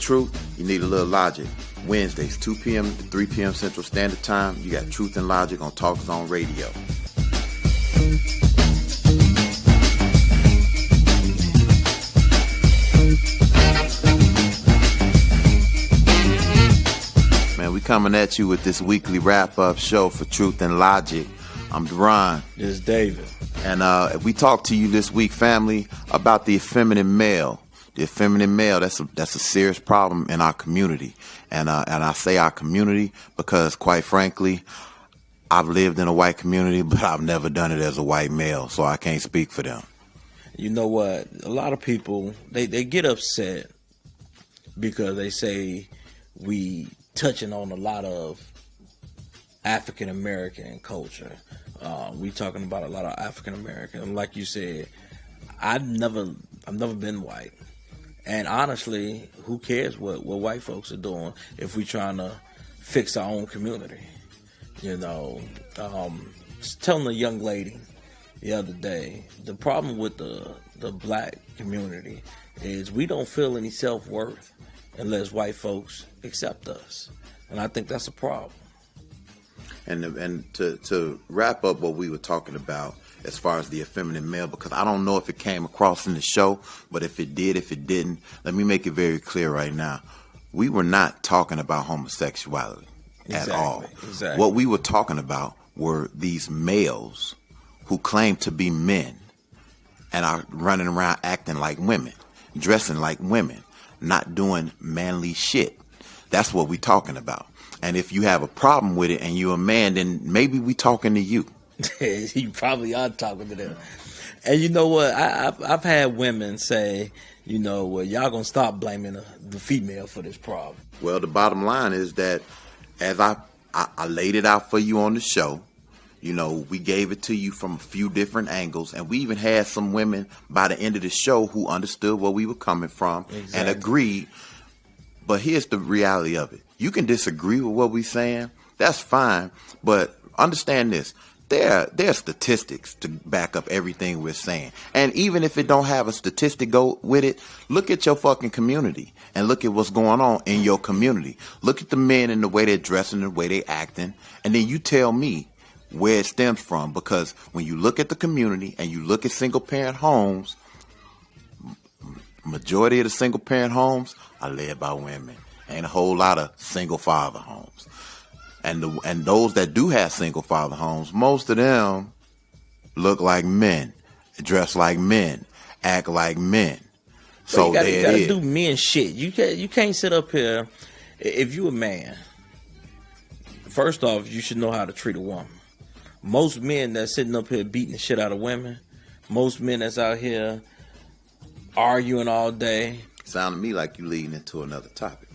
truth, you need a little logic. Wednesdays, 2 p.m. to 3 p.m. Central Standard Time, you got Truth and Logic on Talk Zone Radio. Man, we coming at you with this weekly wrap-up show for Truth and Logic. I'm Deron. This is David. And we talked to you this week, family, about the effeminate male. The effeminate male, that's a serious problem in our community. And I say our community because, quite frankly, I've lived in a white community, but I've never done it as a white male, so I can't speak for them. You know what? A lot of people, they get upset because they say we touching on a lot of African American culture. We talking about a lot of African American. Like you said, I've never been white. And honestly, who cares what white folks are doing if we trying to fix our own community? You know, telling a young lady the other day, the problem with the black community is we don't feel any self-worth unless white folks accept us. And I think that's a problem. And to wrap up what we were talking about as far as the effeminate male, because I don't know if it came across in the show, but if it did, if it didn't, let me make it very clear right now. We were not talking about homosexuality at all. Exactly. What we were talking about were these males who claim to be men and are running around acting like women, dressing like women, not doing manly shit. That's what we're talking about. And if you have a problem with it and you're a man, then maybe we talking to you. You probably are talking to them. And you know what? I've had women say, you know, well, y'all gonna stop blaming the female for this problem. Well, the bottom line is that as I laid it out for you on the show, you know, we gave it to you from a few different angles, and we even had some women by the end of the show who understood where we were coming from and agreed. But here's the reality of it. You can disagree with what we're saying. That's fine. But understand this. There are statistics to back up everything we're saying. And even if it don't have a statistic go with it, look at your fucking community and look at what's going on in your community. Look at the men and the way they're dressing, the way they're acting, and then you tell me where it stems from. Because when you look at the community and you look at single-parent homes, majority of the single-parent homes are led by women. Ain't a whole lot of single-father homes. And those that do have single-father homes, most of them look like men, dress like men, act like men. So you gotta do men shit. You can't sit up here. If you a man, first off, you should know how to treat a woman. Most men that's sitting up here beating the shit out of women, most men that's out here arguing all day. Sound to me like you leading into another topic.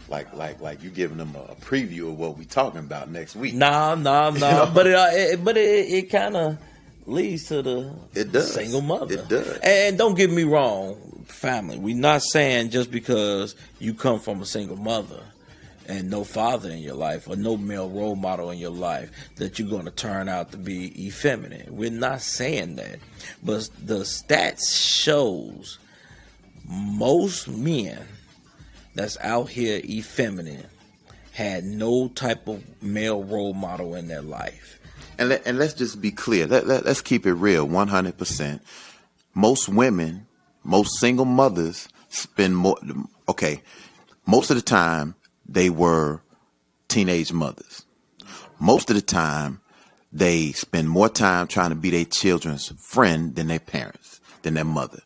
Like you giving them a preview of what we talking about next week. No. You know? But it kind of leads to the single mother. It does. And don't get me wrong, family. We're not saying just because you come from a single mother and no father in your life or no male role model in your life that you're going to turn out to be effeminate. We're not saying that. But the stats shows most men that's out here effeminate had no type of male role model in their life. And let's just be clear. Let's keep it real, 100%. Most women, most single mothers spend more. Okay, most of the time they were teenage mothers. Most of the time they spend more time trying to be their children's friend than their parents, than their mother.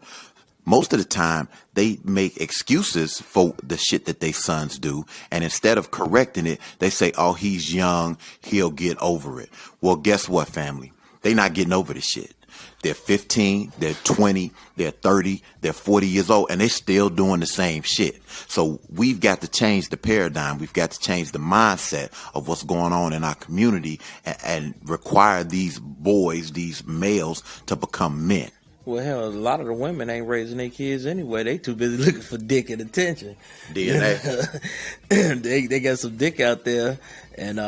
Most of the time, they make excuses for the shit that their sons do. And instead of correcting it, they say, oh, he's young, he'll get over it. Well, guess what, family? They not getting over the shit. They're 15, they're 20, they're 30, they're 40 years old, and they're still doing the same shit. So we've got to change the paradigm. We've got to change the mindset of what's going on in our community and require these boys, these males, to become men. Well, hell, a lot of the women ain't raising their kids anyway. They too busy looking for dick and attention. DNA. They got some dick out there, and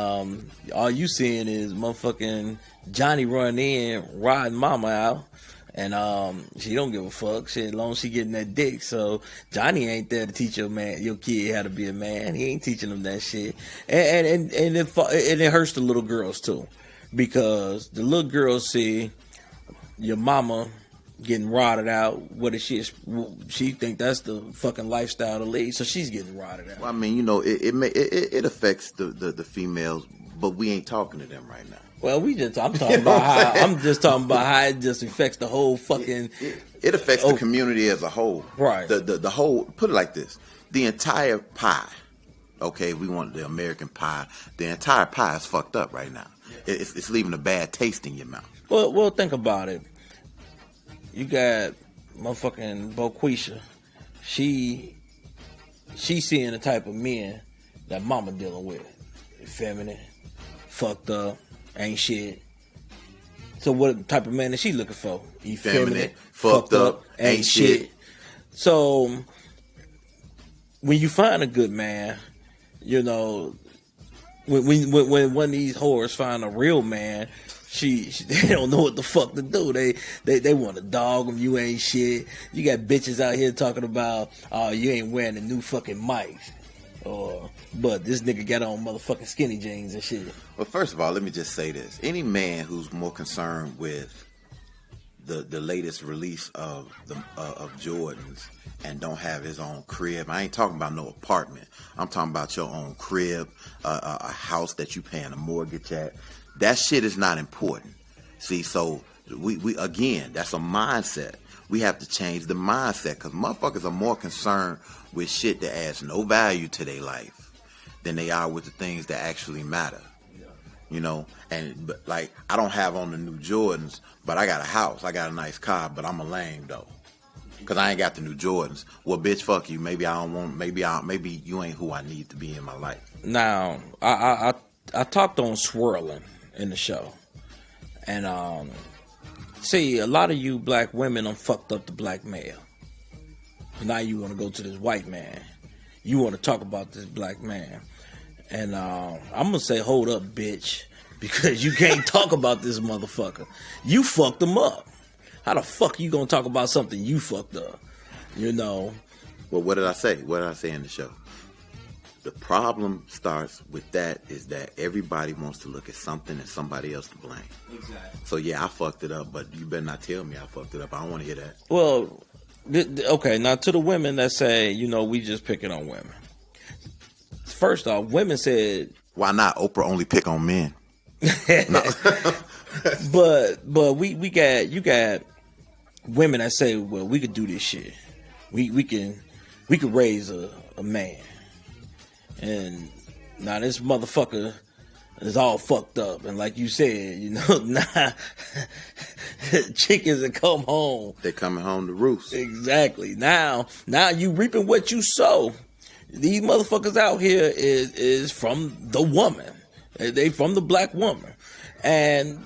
all you seeing is motherfucking Johnny run in, riding mama out, And she don't give a fuck. Shit, as long as she getting that dick. So Johnny ain't there to teach your kid how to be a man. He ain't teaching them that shit. And it hurts the little girls too, because the little girls see your mama getting rotted out. What is she think that's the fucking lifestyle to lead? So she's getting rotted out. Well, I mean, it affects the females, but we ain't talking to them right now. Well, I'm talking about how it just affects the whole fucking. It affects the community as a whole. Right. The whole. Put it like this: the entire pie. Okay, we want the American pie. The entire pie is fucked up right now. It's leaving a bad taste in your mouth. Well, think about it. You got motherfucking Boquisha. She seeing the type of men that mama dealing with. Effeminate, fucked up, ain't shit. So what type of man is she looking for? Effeminate, fucked up, ain't shit. So when you find a good man, you know, when one of these whores find a real man, they don't know what the fuck to do. They want to dog him. You ain't shit. You got bitches out here talking about, oh, you ain't wearing the new fucking mics. But this nigga got on motherfucking skinny jeans and shit. Well, first of all, let me just say this. Any man who's more concerned with the latest release of Jordans and don't have his own crib, I ain't talking about no apartment. I'm talking about your own crib, a house that you paying a mortgage at. That shit is not important. See, so we again, that's a mindset. We have to change the mindset, because motherfuckers are more concerned with shit that adds no value to their life than they are with the things that actually matter. You know, but like, I don't have on the new Jordans, but I got a house, I got a nice car, but I'm a lame though, because I ain't got the new Jordans. Well, bitch, fuck you. Maybe you ain't who I need to be in my life. Now, I talked on swirling in the show, and see, a lot of you black women done fucked up the black male. Now you want to go to this white man. You want to talk about this black man. And I'm going to say, hold up, bitch, because you can't talk about this motherfucker. You fucked him up. How the fuck you going to talk about something you fucked up? You know? Well, what did I say? What did I say in the show? The problem starts with that is that everybody wants to look at something and somebody else to blame. Exactly. So, yeah, I fucked it up, but you better not tell me I fucked it up. I don't want to hear that. Well, okay, now to the women that say, you know, we just picking on women. First off, women said... Why not? Oprah only pick on men. But you got women that say, well, we could do this shit. We could raise a man. And now this motherfucker is all fucked up. And like you said, you know, chickens that come home. They're coming home to roost. Exactly. Now you reaping what you sow. These motherfuckers out here is from the woman. They from the black woman. And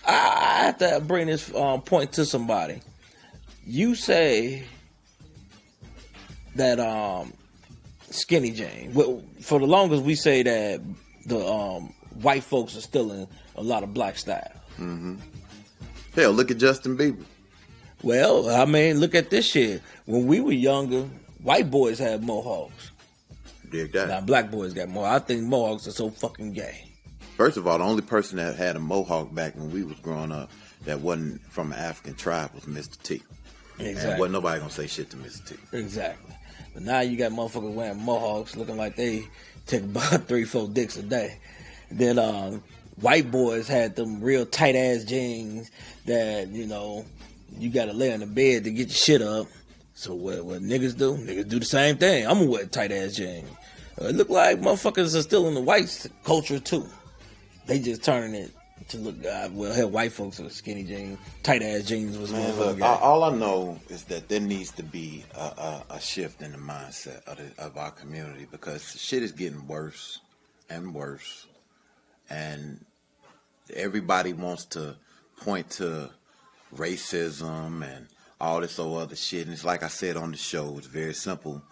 I have to bring this point to somebody. You say that skinny jeans. Well, for the longest, we say that the white folks are stealing a lot of black style. Mm-hmm. Hell, look at Justin Bieber. Well, I mean, look at this shit. When we were younger, white boys had mohawks. Dig that. Now, black boys got mohawks. I think mohawks are so fucking gay. First of all, the only person that had a mohawk back when we was growing up that wasn't from an African tribe was Mr. T. Exactly. And wasn't nobody gonna say shit to Mr. T. Exactly. But now you got motherfuckers wearing mohawks looking like they take about 3-4 dicks a day. Then white boys had them real tight ass jeans that, you know, you gotta lay on the bed to get your shit up. So what niggas do? Niggas do the same thing. I'm gonna wear tight ass jeans. It look like motherfuckers are still in the white culture too. They just turning it to look. Well, hell, white folks are skinny jeans, tight ass jeans was motherfucker. Look, all I know is that there needs to be a shift in the mindset of our community, because shit is getting worse and worse, and everybody wants to point to racism and all this other shit. And it's like I said on the show, it's very simple.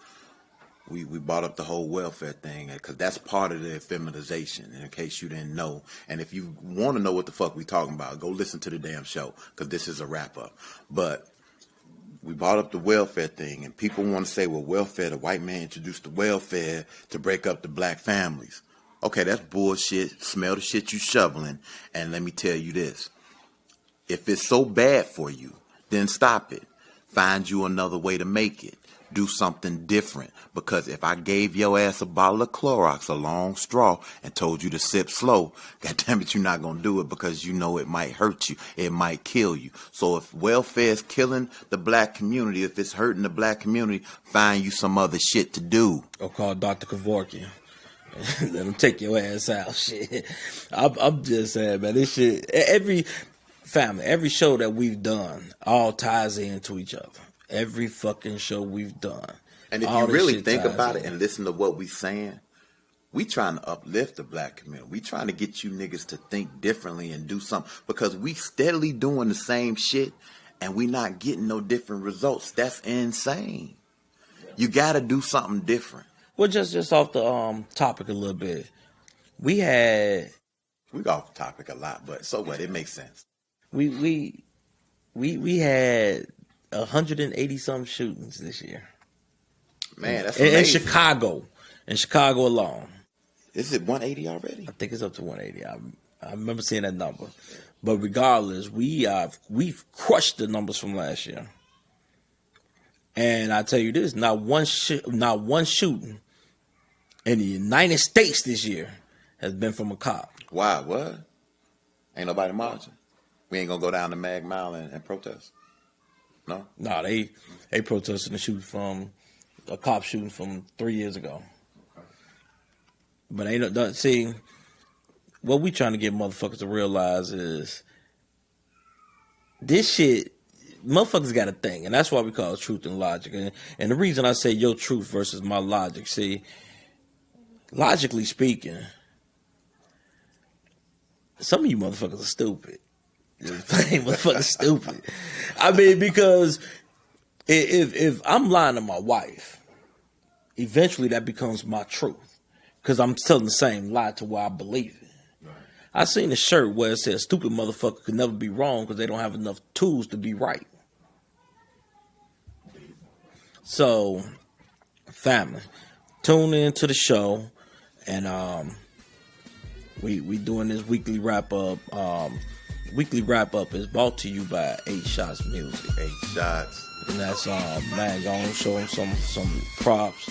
we brought up the whole welfare thing because that's part of the effeminization, in case you didn't know. And if you want to know what the fuck we talking about, go listen to the damn show because this is a wrap-up. But we brought up the welfare thing, and people want to say, well, welfare, the white man introduced the welfare to break up the black families. Okay, that's bullshit. Smell the shit you shoveling. And let me tell you this. If it's so bad for you, then stop it. Find you another way to make it. Do something different. Because if I gave your ass a bottle of Clorox, a long straw, and told you to sip slow, goddamn it, you're not going to do it because you know it might hurt you. It might kill you. So if welfare is killing the black community, if it's hurting the black community, find you some other shit to do. Or call Dr. Kevorkian. Let him take your ass out. Shit. I'm just saying, man, this shit, every show that we've done all ties into each other. Every fucking show we've done. And if you really think about it and listen to what we saying, we trying to uplift the black community. We trying to get you niggas to think differently and do something. Because we steadily doing the same shit and we not getting no different results. That's insane. You got to do something different. Well, just off the topic a little bit. We got off topic a lot, but so what? It makes sense. We had 180 some shootings this year. Man, that's amazing. In Chicago alone. Is it 180 already? I think it's up to 180. I remember seeing that number. But regardless, we've crushed the numbers from last year. And I tell you this, not one shooting in the United States this year has been from a cop. Why? What? Ain't nobody marching. We ain't gonna go down to Mag Mile and protest. No? No, they protesting a cop shooting from 3 years ago. But see, what we trying to get motherfuckers to realize is this shit, motherfuckers got a thing, and that's why we call it truth and logic. And the reason I say your truth versus my logic, see, logically speaking, some of you motherfuckers are stupid. Plain motherfucking stupid. I mean, because if I'm lying to my wife, eventually that becomes my truth. Because I'm telling the same lie to where I believe it. Right. I seen a shirt where it says stupid motherfucker could never be wrong because they don't have enough tools to be right. So, family, tune in to the show, and we doing this weekly wrap up. Weekly wrap up is brought to you by 8 Shots Music. 8 Shots. And that's man, go on, show him some props.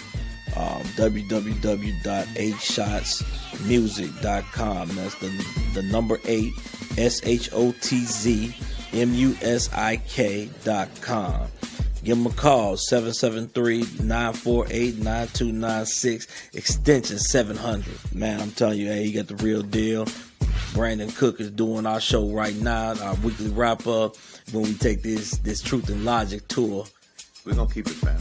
www.8shotsmusic.com. That's the number 8 SHOTZMUSIK.com. Give them a call, 773-948-9296, extension 700. Man, I'm telling you, hey, you got the real deal. Brandon Cook is doing our show right now, our weekly wrap up. When we take this Truth and Logic tour, we're gonna keep it, fam.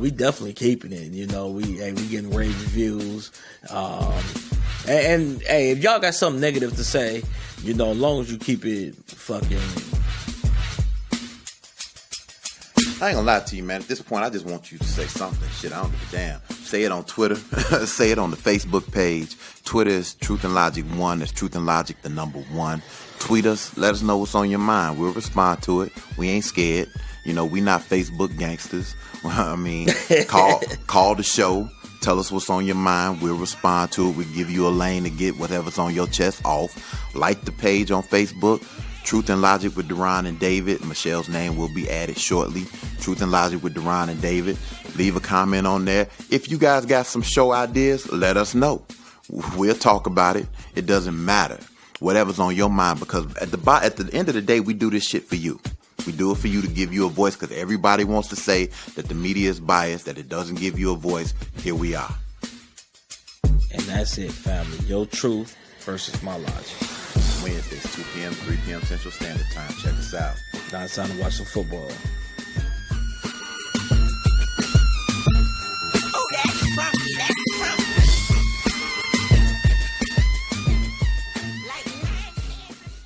We definitely keeping it. You know, we getting rave reviews. And hey, if y'all got something negative to say, you know, as long as you keep it fucking. I ain't gonna lie to you, man. At this point, I just want you to say something. Shit, I don't give a damn. Say it on Twitter. Say it on the Facebook page. Twitter is Truth and Logic 1. That's Truth and Logic, the number 1. Tweet us. Let us know what's on your mind. We'll respond to it. We ain't scared. You know, we not Facebook gangsters. I mean, call the show. Tell us what's on your mind. We'll respond to it. We'll give you a lane to get whatever's on your chest off. Like the page on Facebook. Truth and Logic with Deron and David. Michelle's name will be added shortly. Truth and Logic with Deron and David. Leave a comment on there. If you guys got some show ideas, let us know. We'll talk about it. It doesn't matter. Whatever's on your mind, because at the end of the day, we do this shit for you. We do it for you to give you a voice, because everybody wants to say that the media is biased, that it doesn't give you a voice. Here we are. And that's it, family. Your truth versus my logic. Wednesdays, 2 p.m., 3 p.m. Central Standard Time. Check us out. Now it's time to watch some football.